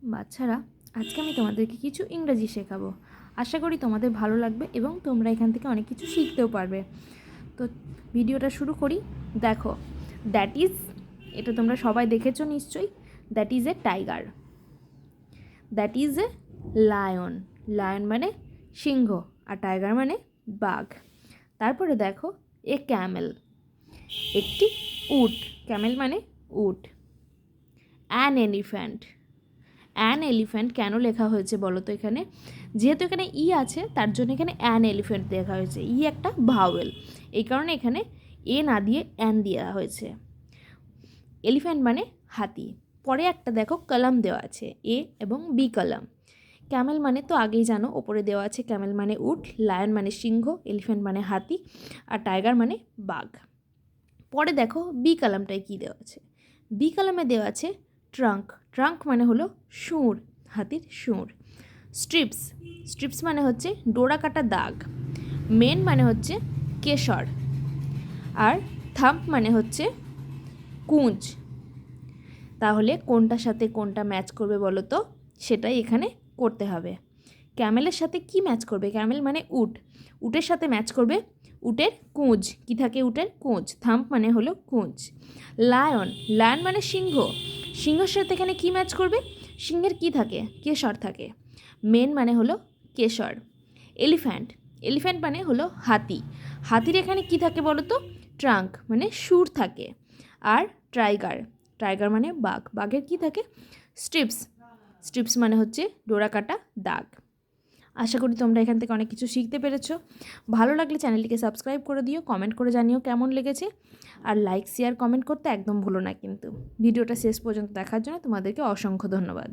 বাচ্চারা, আজকে আমি তোমাদেরকে কিছু ইংরেজি শেখাবো। আশা করি তোমাদের ভালো লাগবে এবং তোমরা এখান থেকে অনেক কিছু শিখতেও পারবে। তো ভিডিওটা শুরু করি। দেখো, দ্যাট ইজ, এটা তোমরা সবাই দেখেছো নিশ্চয়ই। That is a tiger. That is a lion. Lion মানে সিংহ, আর টাইগার মানে বাঘ। তারপরে দেখো, এ ক্যামেল, একটি উট। ক্যামেল মানে উট। An elephant. অ্যান এলিফ্যান্ট কেন লেখা হয়েছে বলো তো? এখানে যেহেতু এখানে ই আছে, তার জন্য এখানে অ্যান এলিফ্যান্ট লেখা হয়েছে। ই একটা ভাওয়েল, এই কারণে এখানে এ না দিয়ে অ্যান দেওয়া হয়েছে। এলিফ্যান্ট মানে হাতি। পরে একটা দেখো কলাম দেওয়া আছে, এ এবং বি কলাম। ক্যামেল মানে তো আগেই জানো, ওপরে দেওয়া আছে ক্যামেল মানে উট, লায়ন মানে সিংহ, এলিফ্যান্ট মানে হাতি, আর টাইগার মানে বাঘ। পরে দেখো বি কলামটায় কী দেওয়া আছে। বি কলামে দেওয়া আছে ট্রাঙ্ক। ট্রাঙ্ক মানে হলো শুঁড়, হাতির শুঁড়। স্ট্রিপস। স্ট্রিপস মানে হচ্ছে ডোরা কাটা দাগ। মেন মানে হচ্ছে কেশর। আর থাম্প মানে হচ্ছে কুঁজ। তাহলে কোনটার সাথে কোনটা ম্যাচ করবে বলো তো? সেটাই এখানে করতে হবে। ক্যামেলের সাথে কি ম্যাচ করবে? ক্যামেল মানে উট, উটের সাথে ম্যাচ করবে উটের কুঁজ। কি থাকে উটের? কুঁজ। থাম্প মানে হলো কুঁজ। লায়ন। লায়ন মানে সিংহ, সিংহের সাথে এখানে কি ম্যাচ করবে? সিংহের কি থাকে? কেশর থাকে। মেন মানে হলো কেশর। এলিফ্যান্ট। এলিফ্যান্ট মানে হলো হাতি, হাতির এখানে কি থাকে বলো তো? ট্রাঙ্ক মানে শুঁড় থাকে। আর টাইগার। টাইগার মানে বাঘ, বাঘের কি থাকে? স্ট্রিপস। স্ট্রিপস মানে হচ্ছে ডোরা কাটা দাগ। আশা করি তোমরা এখান থেকে অনেক কিছু শিখতে পেরেছো। ভালো লাগলে চ্যানেলটিকে সাবস্ক্রাইব করে দিও, কমেন্ট করে জানিও কেমন লেগেছে। আর লাইক, শেয়ার, কমেন্ট করতে একদম ভুলো না কিন্তু। ভিডিওটা শেষ পর্যন্ত দেখার জন্য তোমাদেরকে অসংখ্য ধন্যবাদ।